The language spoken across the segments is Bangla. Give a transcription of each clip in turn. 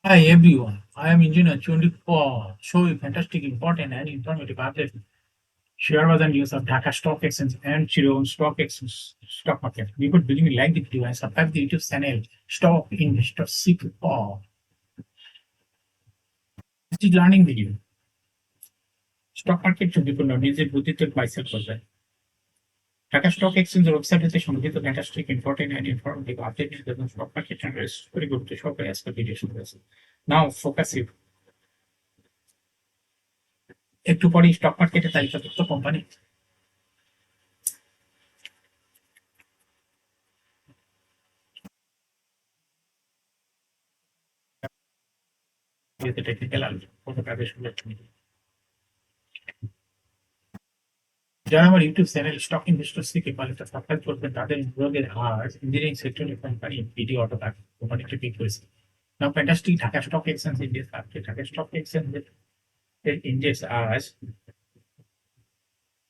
Hi everyone, I am Engineer 24, showing fantastic, important and informative updates. Share was and news of Dhaka Stock Exchange and Chiron Stock Exchange stock market. We would believe like the video and subscribe the YouTube channel Stock Investor Secret or this is learning video. Stock market ঝুঁকিপূর্ণ নিজের বুদ্ধিতে বাইসেল করবেন ঢাকা স্টক এক্সচেঞ্জের ওয়েবসাইটে সংগঠিত fantastic important and informative update এবং স্টক মার্কেট চ্যানেলের করে গুরুত্ব সহকারে আজকের ভিডিও শুরু হয়েছে নাও ফোকাস ইট একটু পরে স্টক মার্কেটে তালিকাভুক্ত কোম্পানি টেকনিক্যাল যারা আমার ইউটিউব চ্যানেল স্টক ইনভেস্টর্স থেকে কয়েকটা সাবস্ক্রাইব করবেন তাদের নিয়োগের হার ইঞ্জিনিয়ারিং সেক্টরের কোম্পানি ভিডিও অটোকার কোম্পানিটি পিক করেছে now fantastic Dhaka stock exchange index update Dhaka stock এক্সচেঞ্জের ইন্ডেক্স আজ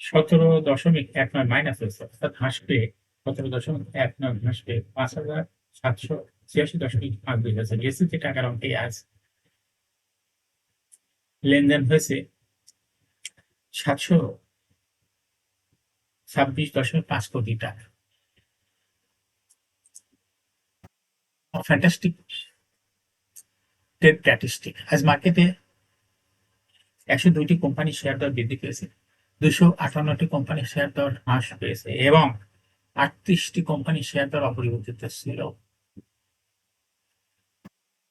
17.19 মাইনাস হয়েছে অর্থাৎ হাসবে 17.19 হাসবে 5,786.52 হয়েছে ডিএসসি টাকার অঙ্কে আজ লেনদেন হয়েছে 726.5 কোটি টাকা ফ্যান্টাস্টিক ট্রেড স্ট্যাটিস্টিক আজ মার্কেটে 102টি কোম্পানি শেয়ার দর বৃদ্ধি পেয়েছে 258টি কোম্পানি শেয়ার দর হ্রাস পেয়েছে এবং 38টি কোম্পানি শেয়ার দর অপরিবর্তিত ছিল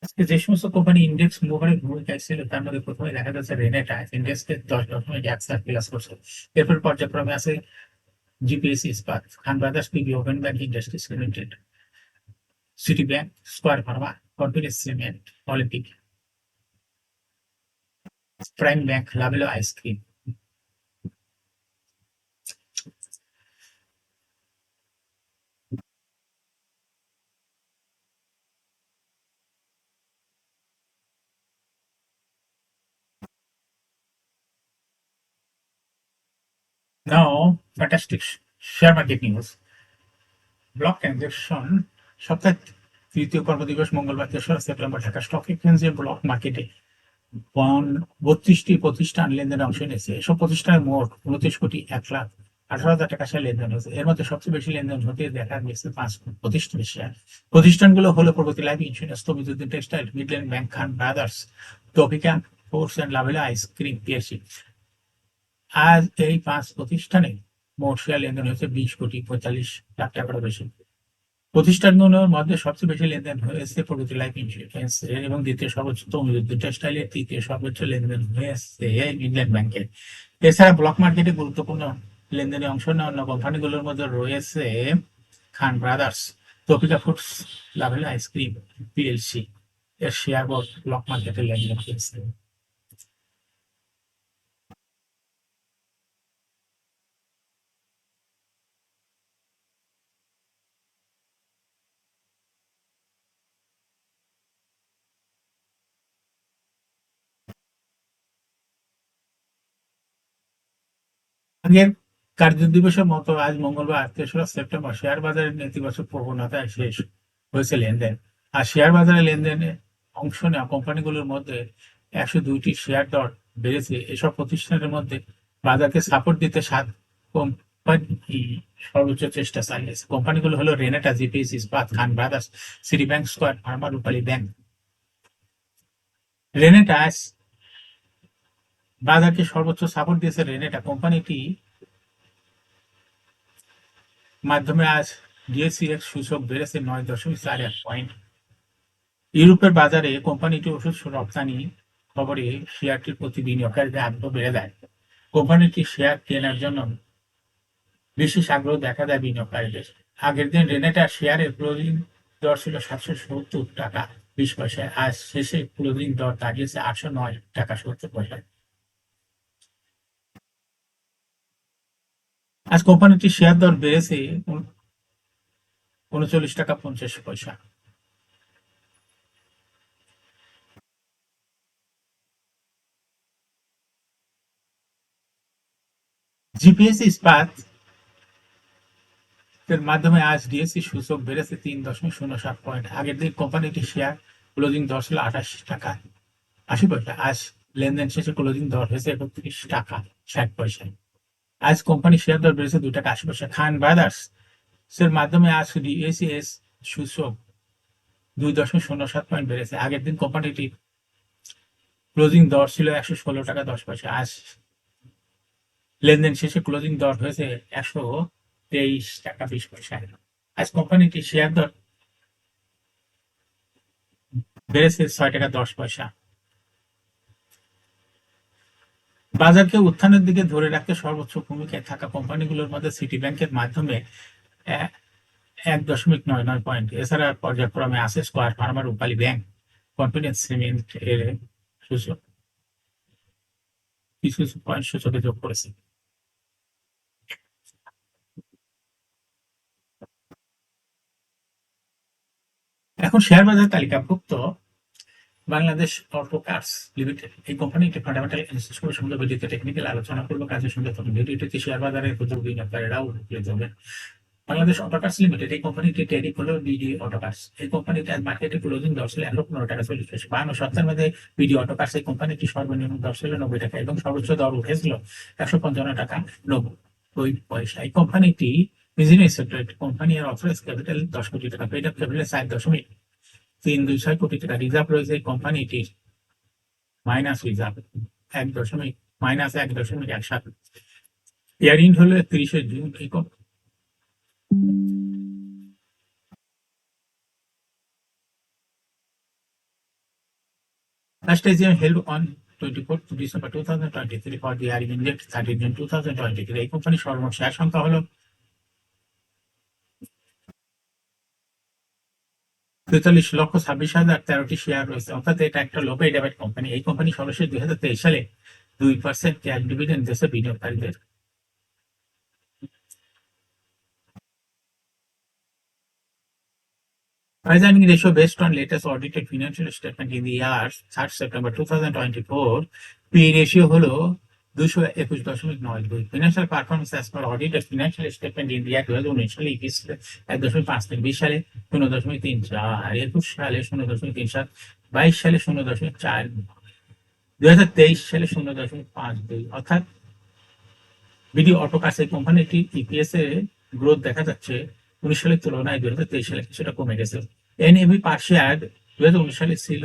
আজকে যে সমস্ত কোম্পানি ইন্ডেক্স মুভারের ভূমিকায় ছিল তার মধ্যে প্রথমে দেখা যাচ্ছে রেনেটা ইন্ডেক্সকে 10.1 প্লাস করছে এরপর পর্যায়ক্রমে আছে GPSC Ispat Khan Brothers PB open bank Industries Limited City Bank Square Pharma Confidence Cement Olympic Prime Bank Lovello আইসক্রিম Now, fantastic share market news. Block transaction সপ্তাহের তৃতীয় কর্মদিবস মঙ্গলবার 3 সেপ্টেম্বর ঢাকা স্টক এক্সচেঞ্জে ব্লক মার্কেটে 32টি প্রতিষ্ঠান লেনদেনে অংশ নিয়েছে এসব প্রতিষ্ঠানের মোট 29,18,00,000 টাকা শেয়ার লেনদেন হয়েছে এর মধ্যে সবচেয়ে বেশি লেনদেন হতে দেখা গেছে 5 প্রতিষ্ঠানের শেয়ার প্রতিষ্ঠানগুলো হলো Pragati Life Insurance Tamizuddin Textile Midland Bank Khan Brothers টপিকান Force and Lovello ice cream PSC আজ এই 5 প্রতিষ্ঠানে মোট শেয়ার লেনদেন হয়েছে 20,45,00,000 টাকার বেশি প্রতিষ্ঠানগুলোর মধ্যে সবচেয়ে বেশি লেনদেন হয়েছে প্রগতি লাইফ ইন্স্যুরেন্স এবং দ্বিতীয় সর্বোচ্চ তমিজুদ্দিন টেক্সটাইলের তৃতীয় সর্বোচ্চ লেনদেন হয়েছে ইংল্যান্ড ব্যাংকের এছাড়া ব্লক মার্কেটে গুরুত্বপূর্ণ লেনদেনে অংশ নেওয়া অন্য কোম্পানিগুলোর মধ্যে রয়েছে খান ব্রাদার্স টপিকা ফুডস লাভেলা আইসক্রিম পিএলসি এর শেয়ার বোর্ড ব্লক মার্কেটে লেনদেন হয়েছে আগের কার্যদিবসের মতো আজ মঙ্গলবার 3 সেপ্টেম্বর শেয়ার বাজারের নেতিবাচক প্রবণতায় শেষ হয়েছে লেনদেন আর শেয়ার বাজারে লেনদেনে অংশ নেওয়া কোম্পানিগুলোর মধ্যে 102টি শেয়ার দর বেড়েছে এসব প্রতিষ্ঠানের মধ্যে বাজারকে সাপোর্ট দিতে 7 কোম্পানি সর্বোচ্চ চেষ্টা চালিয়েছে কোম্পানিগুলো হলো Renata GPSC Ispat Khan Brothers City Bank Square Pharma Rupali Bank Renata বাজারকে সর্বোচ্চ সাপোর্ট দিয়েছে রেনেটা কোম্পানিটি মাধ্যমে আজ ডিএসইএক্স সূচক বেড়েছে 9.41 পয়েন্ট ইউরোপের বাজারে কোম্পানিটি ওষুধ রপ্তানি খবরে শেয়ারটির প্রতি বিনিয়োগকারীদের আগ্রহ বেড়ে যায় কোম্পানিটি শেয়ার কেনার জন্য বিশেষ আগ্রহ দেখা দেয় বিনিয়োগকারীদের আগের দিন রেনেটার শেয়ারের ক্লোজিং দর ছিল 770 টাকা 20 পয়সায় আজ শেষে ক্লোজিং দর দাঁড়িয়েছে 809 টাকা 70 পয়সায় আজ কোম্পানিটির শেয়ার দর বেড়েছে 39 টাকা 50 পয়সা জিপিএসসি ইস্পাত এর মাধ্যমে আজ ডিএসসি সূচক বেড়েছে 3.07 পয়েন্ট আগের দিন কোম্পানিটির শেয়ার ক্লোজিং দর ছিল 28 টাকা 80 পয়সা। আজ লেনদেন শেষে ক্লোজিং দর হয়েছে 31 টাকা 60 পয়সা। আজ কোম্পানির শেয়ার দর বেড়েছে 2 টাকা 80 পয়সা। খান ব্রাদার্স এর মাধ্যমে আজ ডিএসিএস সূচক 2.07 পয়েন্ট বেড়েছে। আগের দিন কোম্পানিটি ক্লোজিং দর ছিল 116 টাকা 10 পয়সা। আজ লেনদেন শেষে ক্লোজিং দর হয়েছে 123 টাকা 20 পয়সা। আজ কোম্পানিটি শেয়ার দর বেড়েছে 6 টাকা 10 পয়সা। বাজারকে উত্থানের দিকে ধরে রাখতে সর্বোচ্চ ভূমিকায় থাকা কোম্পানিগুলোর মধ্যে সিটি ব্যাংকের মাধ্যমে 1.99 পয়েন্ট। এছাড়া পর্যায়ক্রমে আছে square Pharma, Rupali bank, confidence cement এর সূচক কিছু কিছু পয়েন্ট সূচকে যোগ করেছে। এখন শেয়ার বাজার তালিকাভুক্ত বাংলাদেশ অটো কার্স লিমিটেড এই কোম্পানিটি ফান্ডামেন্টাল অ্যানালিসিস করে সুন্দর ভিডিওতে টেকনিক্যাল আলোচনা করবো। কাজের সঙ্গে তখন ভিডিওটিতে শেয়ার বাজারের ক্ষুদ্র বিনিয়োগকারীরাও উপকৃত হবেন। বাংলাদেশ অটো কার্স লিমিটেড এই কোম্পানিটি ট্রেডিং হলো বিডি অটো কার্স। এই কোম্পানিটি মার্কেটে ক্লোজিং দর ছিল 115 টাকা 40 পয়সা। 52 সপ্তাহের মধ্যে বিডি অটো কার্স এই কোম্পানিটি সর্বনিম্ন দর ছিল 90 টাকা এবং সর্বোচ্চ দর উঠেছিল 155 টাকা 90 পয়সা। এই কোম্পানিটি বিজনেস সেক্টর কোম্পানি এর অথরাইজ ক্যাপিটাল 10 কোটি টাকা, পেড আপ ক্যাপিটাল 4.326 কোটি টাকা। রিজার্ভ রয়েছে এই কোম্পানিটির মাইনাস রিজার্ভ 1.17। ইয়ার ইন্ড হলো 30 জুন। এই Last AGM held on 24th December 2023 for the year ended 30 June 2023. এই কোম্পানির সর্বমোট শেয়ার সংখ্যা হলো 43,26,013টি শেয়ার রয়েছে, অর্থাৎ এটা একটা লো পেইড অ্যাভারেজ কোম্পানি। এই কোম্পানি সর্বশেষ 2023 সালে 2% ক্যাশ ডিভিডেন্ড দিয়েছে বিনিয়োগকারীদের। Price earning ratio based on latest audited financial statement in the year 3rd September 2024, P ratio হলো 221.92। Financial performance as per audited financial statement in the year 2019 সালে EPS 1.53, 20 সালে 0.34, 21 সালে 0.37, 22 সালে 0.4, 2023 সালে 0.52। অর্থাৎ বিডি অটো কার্স এই কোম্পানিটির ইপিএস এ গ্রোথ দেখা যাচ্ছে 19 সালের তুলনায় 2023 সালে কিছুটা কমে গেছে। এনএভি পার শেয়ার 2019 সালে ছিল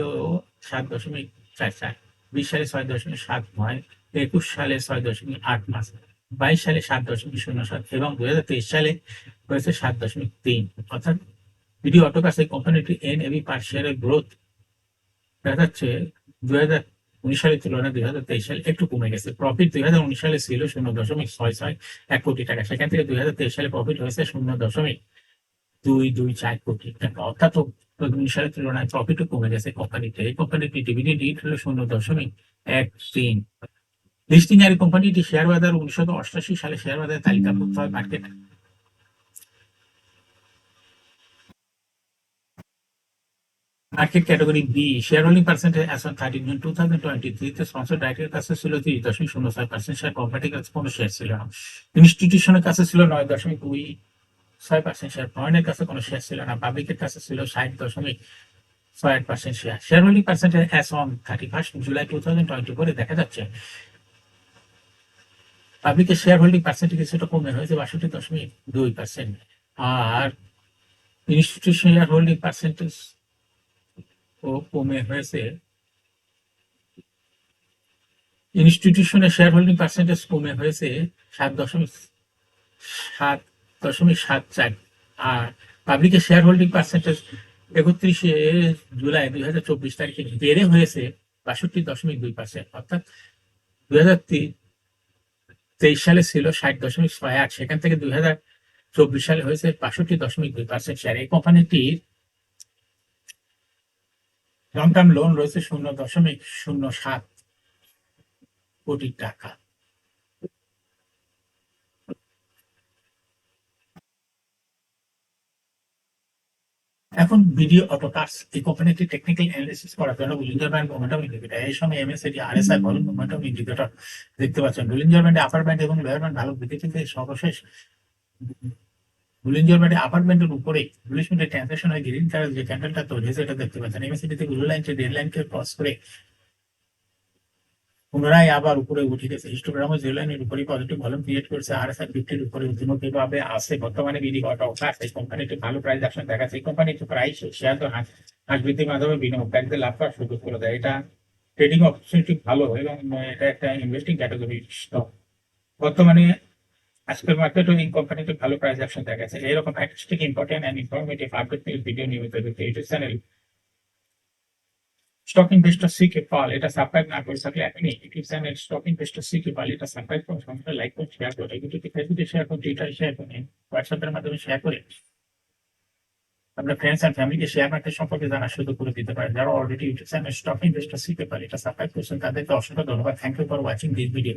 7.44, 20 সালে 6.79, 21 সালে 6.85, 22 সালে 7.07 এবং 2023 সালে হয়েছে 7.3। অর্থাৎ বিডি অটো কার্স এই কোম্পানিটি এনএভি পার শেয়ারের গ্রোথ দেখা যাচ্ছে 2019 সালের তুলনায় 2023 সালে একটু কমে গেছে। প্রফিট 2019 সালে ছিল 0.66 কোটি টাকা, সেখান থেকে 2023 সালে প্রফিট হয়েছে 0.224 কোটি টাকা। অর্থাৎ 2019 সালের তুলনায় প্রফিটও কমে গেছে কোম্পানিতে। এই কোম্পানিটি ডিভিডেন্ড ইল্ড হলো 0.13। লিস্টিং এর কোম্পানিটি শেয়ার বাজার 1988 সালে শেয়ার বাজারে তালিকাভুক্ত হয়। Market category B share holding percentage as on 30 June 2023 তে স্পন্সর ডাইরেক্টরের কাছে ছিল 30.06%, শেয়ার কোম্পানির কাছে কোনো শেয়ার ছিল না। ইনস্টিটিউশনের কাছে ছিল 9.26%, শেয়ার ফরেনের কাছে কোনো শেয়ার ছিল না। পাবলিকের কাছে ছিল 60.68% share. Share holding percentage as on 31st July 2024 দেখা যাচ্ছে পাবলিকের শেয়ার হোল্ডিং পার্সেন্টেজ কিছুটা কমে হয়েছে 62.2%, আর ইনস্টিটিউশন শেয়ার হোল্ডিং পার্সেন্টেজ ও কমে হয়েছে। ইনস্টিটিউশনের শেয়ার হোল্ডিং পার্সেন্টেজ কমে হয়েছে 7.74, আর পাবলিকের শেয়ার হোল্ডিং পার্সেন্টেজ 31শে জুলাই 2024 তারিখে বেড়ে হয়েছে 62.2%। অর্থাৎ 2023 সালে ছিল 60.68, সেখান থেকে 2024 সালে হয়েছে 62.2% শেয়ার। এই কোম্পানিটির লং টার্ম লোন রয়েছে 0.07 কোটি টাকা। এখন বিডি অটো কার্স এই কোম্পানিটি টেকনিক্যাল অ্যানালিসিস করার জন্য বুলিঞ্জার ব্যান্ড মোমেন্টাম ইন্ডিকেটর এর সঙ্গে এমএসআইডি আরএসআই ভলিউম মোমেন্টাম ইন্ডিকেটর দেখতে পাচ্ছেন। বুলিঞ্জার ব্যান্ডে আপার ব্যান্ড এবং লোয়ার ব্যান্ড ভালো বৃদ্ধি পেতে সর্বশেষ বুলিঞ্জার ব্যান্ডে আপার ব্যান্ডের উপরে 40 মিনিটের ট্রানজাকশন হয় গ্রিন কালার যে ক্যান্ডেলটা তৈরি হয়েছে এটা দেখতে পাচ্ছেন। এমএসিডিতে ব্লু লাইনকে রেড লাইনকে ক্রস করে পুনরায় আবার উপরে উঠে গেছে। হিস্টোগ্রামও জিরো লাইনের উপরে পজিটিভ ভলিউম ক্রিয়েট করেছে। RSI 50-র উপরে ঊর্ধ্বমুখী ভাবে আছে। বর্তমানে বিডি কটা অফার আছে, কোম্পানিটি ভালো প্রাইস অ্যাকশন দেখাচ্ছে। এই কোম্পানিটি প্রাইস শেয়ার তো হাঁস বৃদ্ধির মাধ্যমে বিনিয়োগকারীদের লাভ করার সুযোগ করে দেয়। এটা ট্রেডিং অপরচুনিটি ভালো এবং এটা একটা ইনভেস্টিং ক্যাটাগরি স্টক। বর্তমানে আজকের মার্কেটে এই কোম্পানিতে ভালো প্রাইস অ্যাকশন দেখা গেছে। এরকম interesting, important and informative update video নিয়মিত দেখতে YouTube channel stock investor CK Pal এটা সাবস্ক্রাইব না করে থাকলে এখনই YouTube channel stock investor CK Pal এটা সাবস্ক্রাইব করুন, সঙ্গে লাইক করুন, শেয়ার করুন। এই ভিডিওটি ফেসবুকে শেয়ার করুন, টুইটারে শেয়ার করুন, হোয়াটসঅ্যাপের মাধ্যমে শেয়ার করে আপনার ফ্রেন্ডস এন্ড ফ্যামিলিকে শেয়ার মার্কেট সম্পর্কে জানার সুযোগ করে দিতে পারেন। যারা already YouTube channel stock investor CK Pal এটা সাবস্ক্রাইব করছেন তাদেরকে অসংখ্য ধন্যবাদ। Thank you for watching this video.